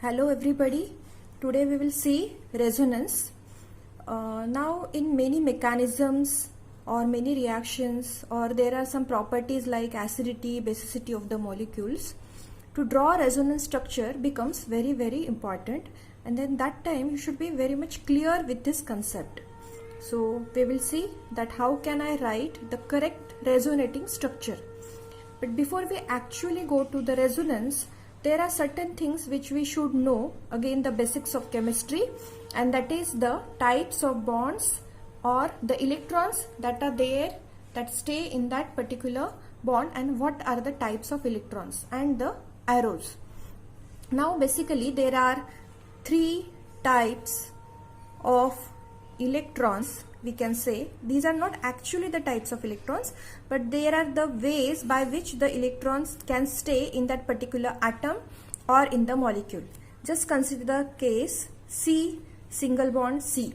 Hello everybody. Today we will see resonance. Now in many mechanisms or many reactions, or there are some properties like acidity, basicity of the molecules. To draw resonance structure becomes very important, and then that time you should be very much clear with this concept. So we will see that how can I write the correct resonating structure. But before we actually go to the resonance, there are certain things which we should know, again the basics of chemistry, and that is the types of bonds or the electrons that are there that stay in that particular bond, and what are the types of electrons and the arrows. Now basically there are three types of electrons. We can say these are not actually the types of electrons, but there are the ways by which the electrons can stay in that particular atom or in the molecule. Just consider the case C, single bond C.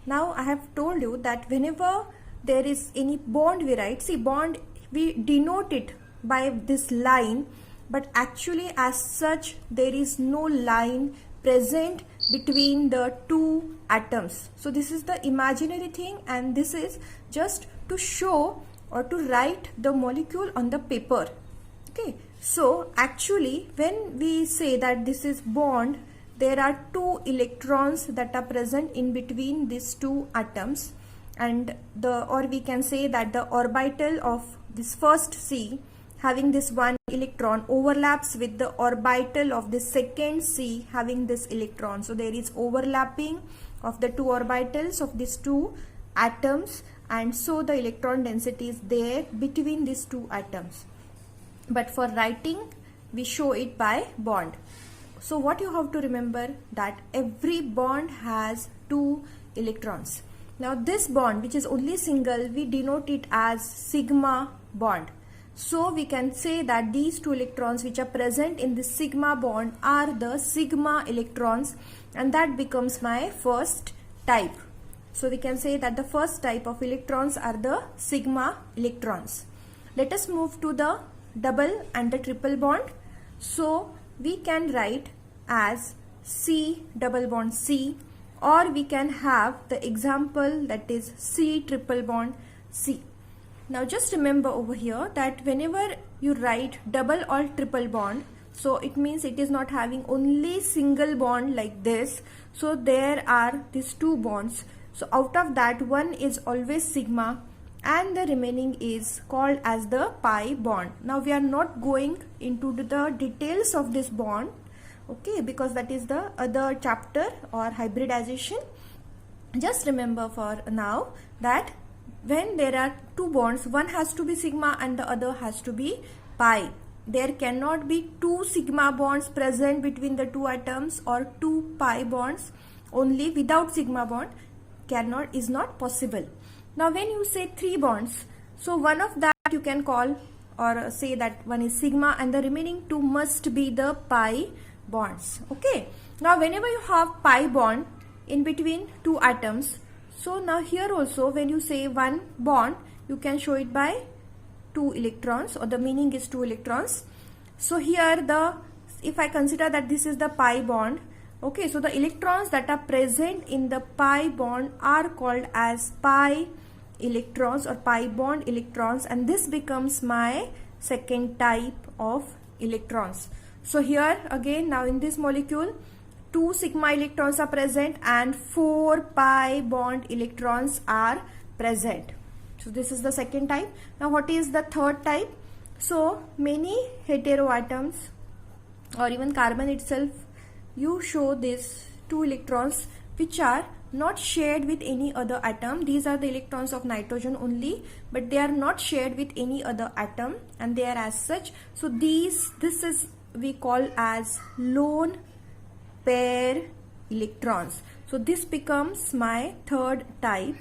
Now I have told you that whenever there is any bond we write, see, bond we denote it by this line, but actually as such there is no line present between the two atoms. So this is the imaginary thing, and this is just to show or to write the molecule on the paper. Okay, so actually when we say that this is bond, there are two electrons that are present in between these two atoms, and or we can say that the orbital of this first C having this one electron overlaps with the orbital of the second C having this electron. So there is overlapping of the two orbitals of these two atoms, and so the electron density is there between these two atoms. But for writing we show it by bond. So what you have to remember, that every bond has two electrons. Now this bond, which is only single, we denote it as sigma bond. So we can say that these two electrons which are present in the sigma bond are the sigma electrons, and that becomes my first type. So we can say that the first type of electrons are the sigma electrons. Let us move to the double and the triple bond. So we can write as C double bond C, or we can have the example that is C triple bond C. Now just remember over here that whenever you write double or triple bond, so it means it is not having only single bond like this. So there are these two bonds. So out of that, one is always sigma and the remaining is called as the pi bond. Now we are not going into the details of this bond, okay, because that is the other chapter or hybridization. Just remember for now that when there are two bonds, one has to be sigma and the other has to be pi. There cannot be two sigma bonds present between the two atoms, or two pi bonds only without sigma bond is not possible. Now when you say three bonds, so one of that you can call or say that one is sigma and the remaining two must be the pi bonds. Okay, now whenever you have pi bond in between two atoms, so now here also when you say one bond, you can show it by two electrons, or the meaning is two electrons. So here if I consider that this is the pi bond, okay, so the electrons that are present in the pi bond are called as pi electrons or pi bond electrons, and this becomes my second type of electrons. So here again, now in this molecule, two sigma electrons are present and four pi bond electrons are present. So this is the second type. Now what is the third type? So many heteroatoms or even carbon itself, you show these two electrons which are not shared with any other atom. These are the electrons of nitrogen only, but they are not shared with any other atom, and they are as such. So this is we call as lone pair electrons. So this becomes my third type.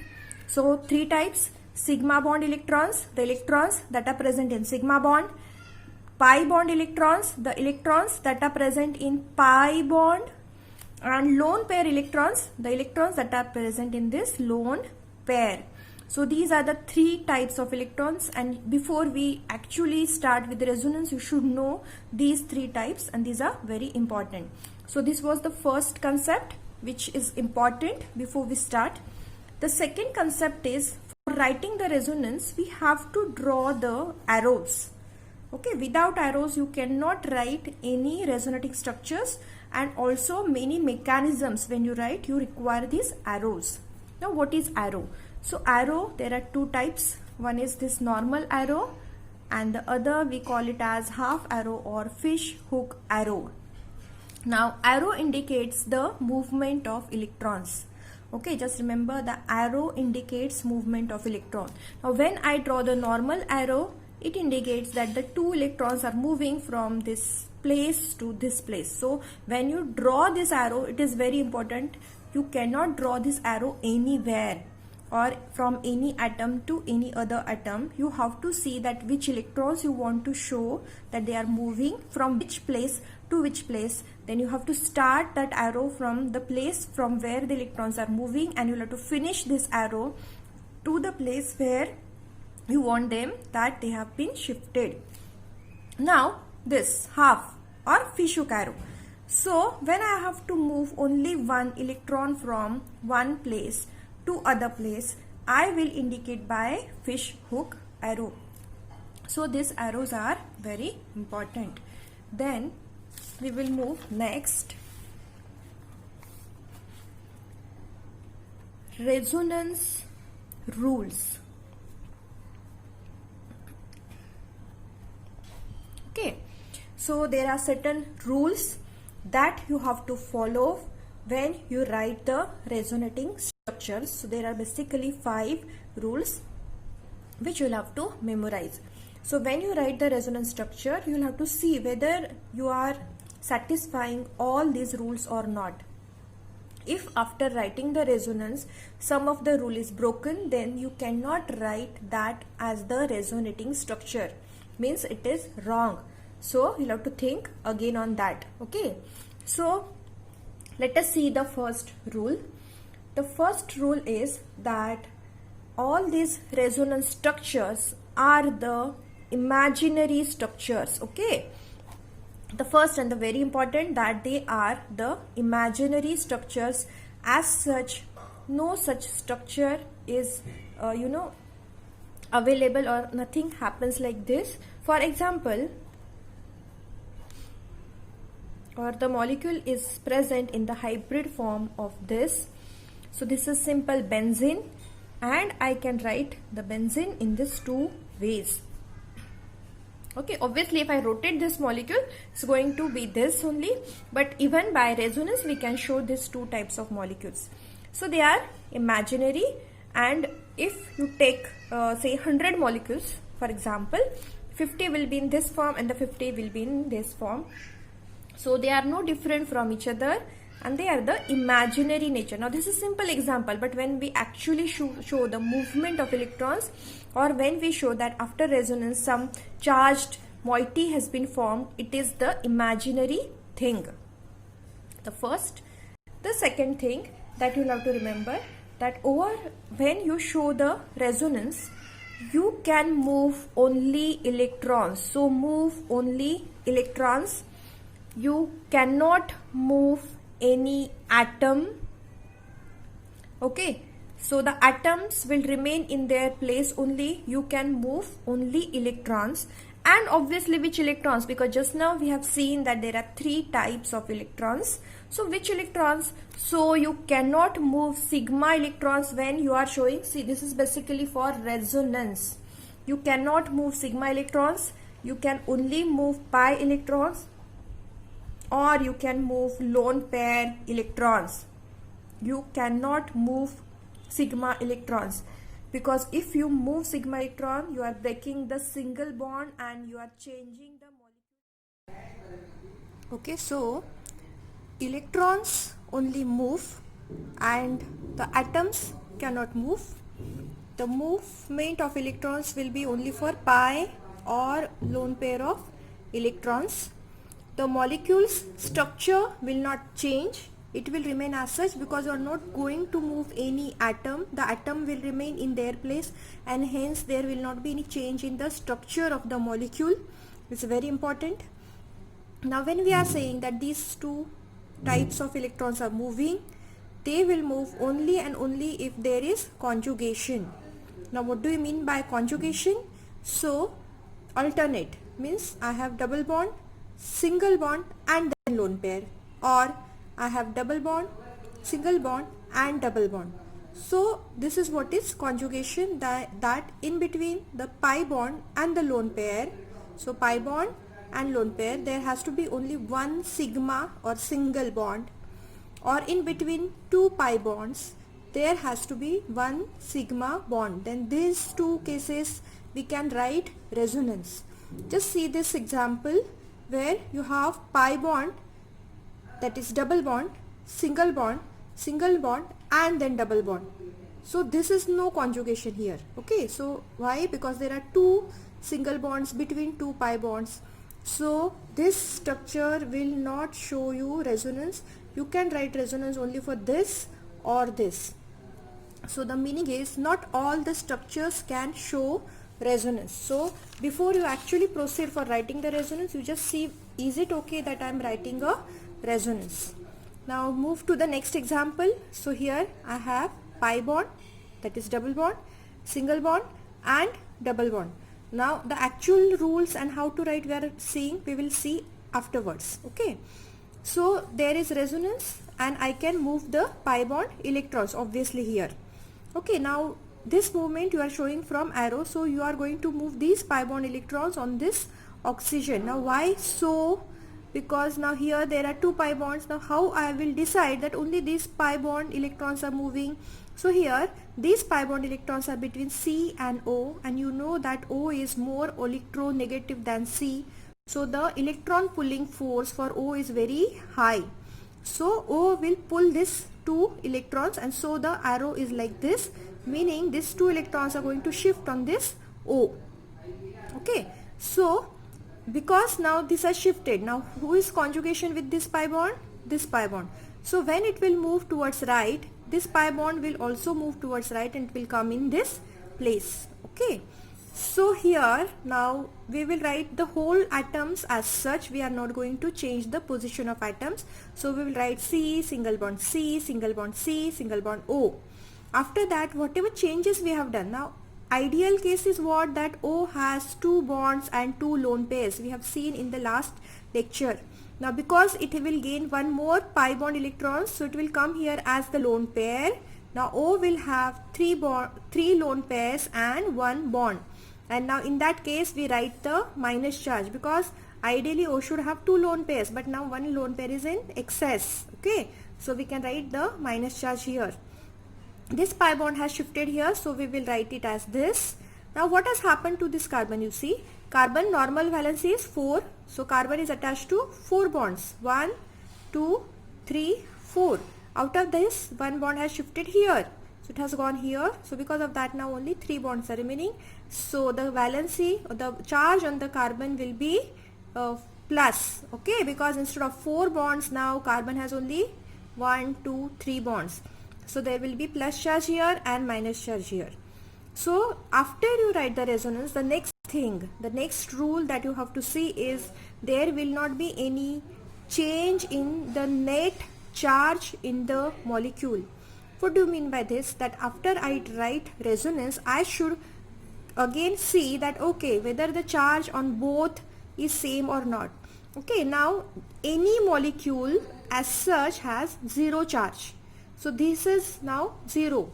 So three types: sigma bond electrons, the electrons that are present in sigma bond; pi bond electrons, the electrons that are present in pi bond; and lone pair electrons, the electrons that are present in this lone pair. So these are the three types of electrons, and before we actually start with the resonance, you should know these three types, and these are very important. So this was the first concept which is important before we start. The second concept is, for writing the resonance we have to draw the arrows. Okay, without arrows you cannot write any resonating structures, and also many mechanisms when you write you require these arrows. Now what is arrow? So arrow, there are two types. One is this normal arrow, and the other we call it as half arrow or fish hook arrow. Now arrow indicates the movement of electrons. Okay, just remember the arrow indicates movement of electron. Now when I draw the normal arrow, it indicates that the two electrons are moving from this place to this place. So when you draw this arrow, it is very important, you cannot draw this arrow anywhere or from any atom to any other atom. You have to see that which electrons you want to show that they are moving from which place to which place. Then you have to start that arrow from the place from where the electrons are moving, and you will have to finish this arrow to the place where you want them that they have been shifted. Now this half or fish hook arrow. So when I have to move only one electron from one place to other place, I will indicate by fish hook arrow. So these arrows are very important. Then we will move next. Resonance rules. Okay, so there are certain rules that you have to follow when you write the resonating structures. So there are basically 5 rules which you will have to memorize. So when you write the resonance structure, you will have to see whether you are satisfying all these rules or not. If after writing the resonance some of the rule is broken, then you cannot write that as the resonating structure, means it is wrong. So you'll have to think again on that. Okay, so let us see the first rule. The first rule is that all these resonance structures are the imaginary structures. Okay, the first and the very important, that they are the imaginary structures. As such, no such structure is available, or nothing happens like this. For example, or the molecule is present in the hybrid form of this. So this is simple benzene, and I can write the benzene in this 2 ways. Okay, obviously if I rotate this molecule, it's going to be this only, but even by resonance we can show these 2 types of molecules. So they are imaginary, and if you take say 100 molecules, for example, 50 will be in this form and the 50 will be in this form. So they are no different from each other, and they are the imaginary nature. Now this is simple example, but when we actually show the movement of electrons, or when we show that after resonance some charged moiety has been formed, it is the imaginary thing. The first. The second thing that you have to remember, that when you show the resonance, you can move only electrons. So move only electrons. You cannot move any atom. Okay, so the atoms will remain in their place only. You can move only electrons. And obviously which electrons, because just now we have seen that there are 3 types of electrons. So which electrons? So you cannot move sigma electrons when you are showing, see, this is basically for resonance. You cannot move sigma electrons. You can only move pi electrons, or you can move lone pair electrons. You cannot move sigma electrons, because if you move sigma electron, you are breaking the single bond and you are changing the molecule. Okay, so electrons only move and the atoms cannot move. The movement of electrons will be only for pi or lone pair of electrons. The molecule's structure will not change. it will remain as such, because you are not going to move any atom. The atom will remain in their place, and hence there will not be any change in the structure of the molecule. It's very important. Now when we are saying that these two types of electrons are moving, they will move only and only if there is conjugation. Now what do you mean by conjugation? So alternate means I have double bond, single bond and then lone pair, or I have double bond, single bond and double bond. So this is what is conjugation, that in between the pi bond and the lone pair, so pi bond and lone pair, there has to be only one sigma or single bond, or in between two pi bonds there has to be one sigma bond. Then these two cases we can write resonance. Just see this example where you have pi bond, that is double bond, single bond and then double bond. So this is no conjugation here. Okay, so why? Because there are two single bonds between two pi bonds. So this structure will not show you resonance. You can write resonance only for this or this. So the meaning is not all the structures can show resonance. So before you actually proceed for writing the resonance, you just see, is it okay that I am writing a resonance? Now move to the next example. So here I have pi bond, that is double bond, single bond and double bond. Now the actual rules and how to write we will see afterwards. Okay, so there is resonance and I can move the pi bond electrons obviously here. Okay, now this movement you are showing from arrow, so you are going to move these pi bond electrons on this oxygen. Now why so? Because now here there are two pi bonds. Now how I will decide that only these pi bond electrons are moving? So here these pi bond electrons are between C and O, and you know that O is more electronegative than C. So the electron pulling force for O is very high. So O will pull this two electrons, and so the arrow is like this, meaning these two electrons are going to shift on this O. Okay, so because now this has shifted, now who is conjugation with this pi bond? This pi bond. So when it will move towards right, this pi bond will also move towards right and it will come in this place. Okay, so here now we will write the whole atoms as such. We are not going to change the position of atoms. So we will write C, single bond C, single bond C, single bond O. After that, whatever changes we have done, now ideal case is what? That O has two bonds and two lone pairs. We have seen in the last lecture. Now because it will gain one more pi bond electrons, so it will come here as the lone pair. Now O will have three lone pairs and one bond. And now in that case we write the minus charge, because ideally O should have two lone pairs, but now one lone pair is in excess. Okay, so we can write the minus charge here. This pi bond has shifted here, so we will write it as this. Now what has happened to this carbon? You see, carbon normal valency is 4. So carbon is attached to 4 bonds. 1, 2, 3, 4. Out of this, one bond has shifted here. So it has gone here. So because of that, now only 3 bonds are remaining. So the valency or the charge on the carbon will be plus. Okay, because instead of 4 bonds, now carbon has only 1, 2, 3 bonds. So there will be plus charge here and minus charge here. So after you write the resonance, the next thing, the next rule that you have to see is there will not be any change in the net charge in the molecule. What do you mean by this? That after I write resonance, I should again see that okay, whether the charge on both is same or not. Okay, now any molecule as such has zero charge. So this is now 0.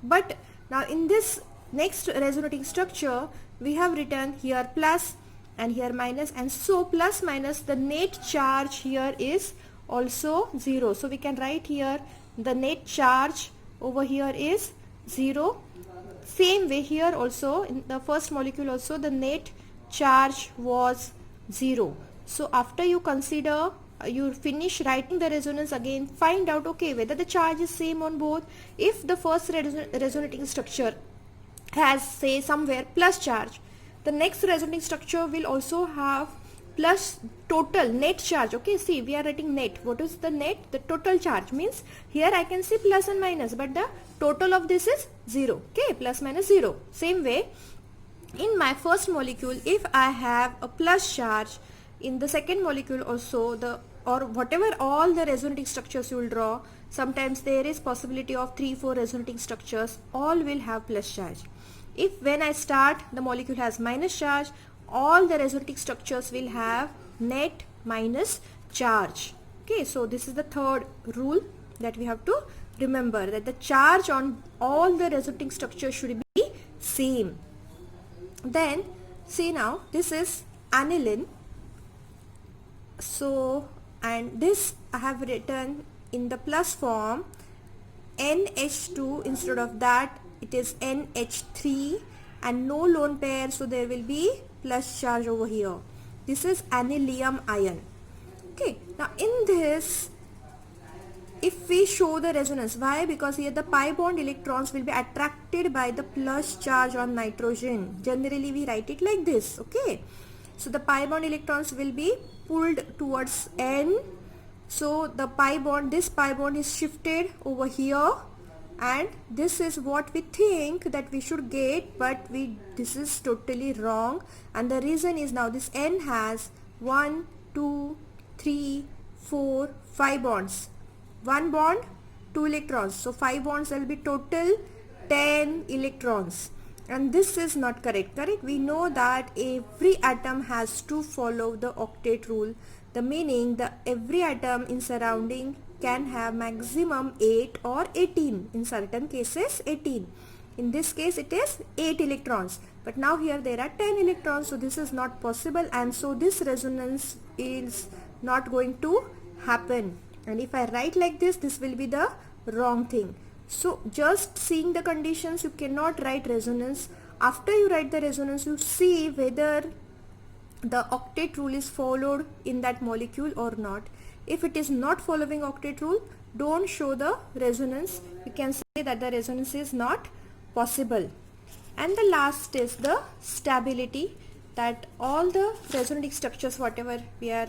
But now in this next resonating structure, we have written here plus and here minus, and so plus minus the net charge here is also 0. So we can write here the net charge over here is 0. Same way here also, in the first molecule also the net charge was 0. So after you consider, you finish writing the resonance, again find out okay whether the charge is same on both. If the first resonating structure has say somewhere plus charge, the next resonating structure will also have plus total net charge. Okay, see, we are writing net. What is the net? The total charge means here I can see plus and minus, but the total of this is 0. Okay, plus minus 0. Same way, in my first molecule, if I have a plus charge, in the second molecule also, the or whatever all the resonating structures you will draw, sometimes there is possibility of 3-4 resonating structures, all will have plus charge. If when I start the molecule has minus charge, all the resonating structures will have net minus charge. Okay, so this is the third rule that we have to remember, that the charge on all the resonating structures should be same. Then see, now this is aniline. So, and this I have written in the plus form NH2, instead of that it is NH3, and no lone pair, so there will be plus charge over here. This is anilium ion. Okay, now in this, if we show the resonance, why? Because here the pi bond electrons will be attracted by the plus charge on nitrogen. Generally we write it like this. Okay, so the pi bond electrons will be pulled towards N. So the pi bond, this pi bond is shifted over here, and this is what we think that we should get, but this is totally wrong. And the reason is, now this N has 1, 2, 3, 4, 5 bonds. 1 bond, 2 electrons. So 5 bonds, there will be total 10 electrons. And this is not correct. Correct? We know that every atom has to follow the octet rule. The meaning, the every atom in surrounding can have maximum 8 or 18. In certain cases 18. In this case it is 8 electrons. But now here there are 10 electrons. So this is not possible, and so this resonance is not going to happen. And if I write like this, this will be the wrong thing. So just seeing the conditions, you cannot write resonance. After you write the resonance, you see whether the octet rule is followed in that molecule or not. If it is not following octet rule, don't show the resonance. You can say that the resonance is not possible. And the last is the stability, that all the resonating structures whatever we are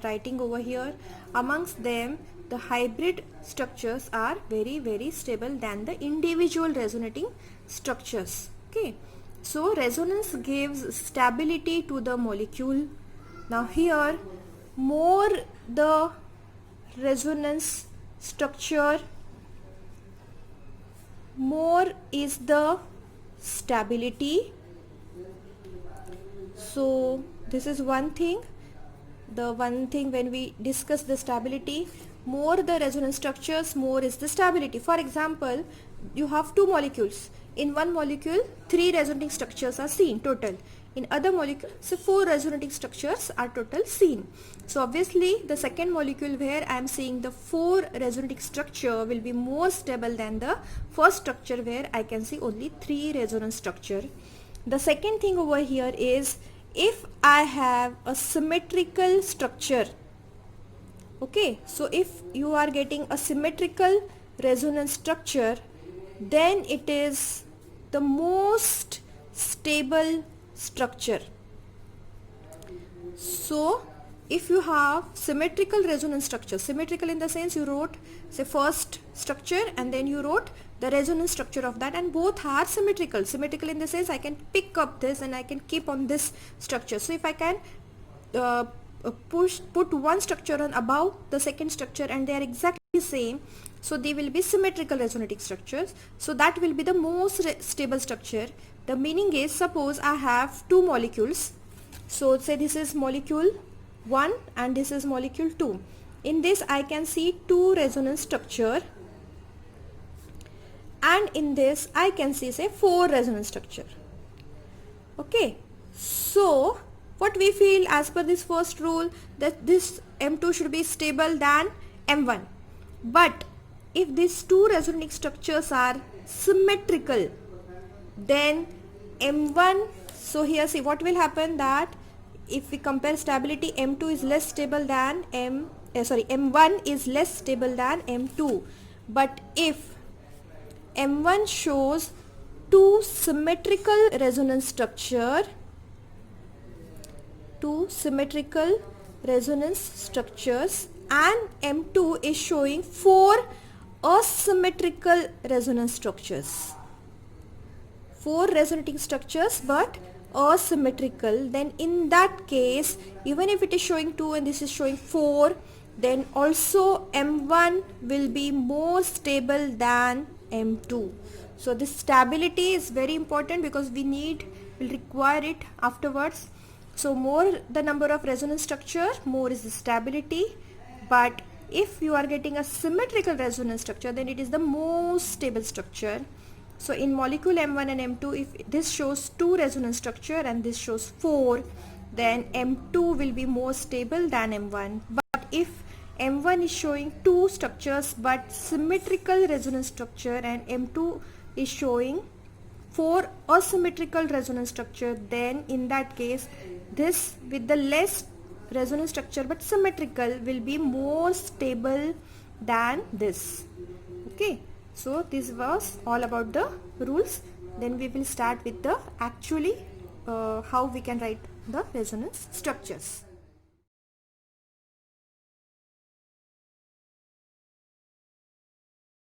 writing over here, amongst them the hybrid structures are very stable than the individual resonating structures. Okay, so resonance gives stability to the molecule. Now here, more the resonance structure, more is the stability. So this is one thing. The one thing when we discuss the stability, more the resonance structures, more is the stability. For example, you have 2 molecules. In one molecule, 3 resonating structures are seen total. In other molecule, so 4 resonating structures are total seen. So obviously the second molecule where I am seeing the 4 resonating structure will be more stable than the first structure where I can see only 3 resonance structure. The second thing over here is, if I have a symmetrical structure, okay, so if you are getting a symmetrical resonance structure, then it is the most stable structure. So if you have symmetrical resonance structure, symmetrical in the sense you wrote say first structure and then you wrote the resonance structure of that, and both are symmetrical. Symmetrical in the sense I can pick up this and I can keep on this structure. So if I can put one structure on above the second structure and they are exactly same, so they will be symmetrical resonating structures. So that will be the most stable structure. The meaning is, suppose I have 2 molecules. So say this is molecule 1 and this is molecule 2. In this I can see 2 resonance structure, and in this I can see say 4 resonance structure. Okay, so what we feel as per this first rule, that this M2 should be stable than M1. But if these 2 resonating structures are symmetrical, then M1, so here see what will happen, that if we compare stability, M2 is less stable than M1 is less stable than M2. But if M1 shows 2 symmetrical resonance structure, two symmetrical resonance structures and M2 is showing four asymmetrical resonance structures. Four resonating structures but asymmetrical, then in that case, even if it is showing 2 and this is showing 4, then also M1 will be more stable than M2. So this stability is very important because will require it afterwards. So more the number of resonance structure, more is the stability. But if you are getting a symmetrical resonance structure, then it is the most stable structure. So in molecule M1 and M2, if this shows 2 resonance structure and this shows 4, then M2 will be more stable than M1. But if M1 is showing 2 structures but symmetrical resonance structure and M2 is showing 4 asymmetrical resonance structure, then in that case this with the less resonance structure but symmetrical will be more stable than this. Okay. So this was all about the rules. Then we will start with the actually how we can write the resonance structures.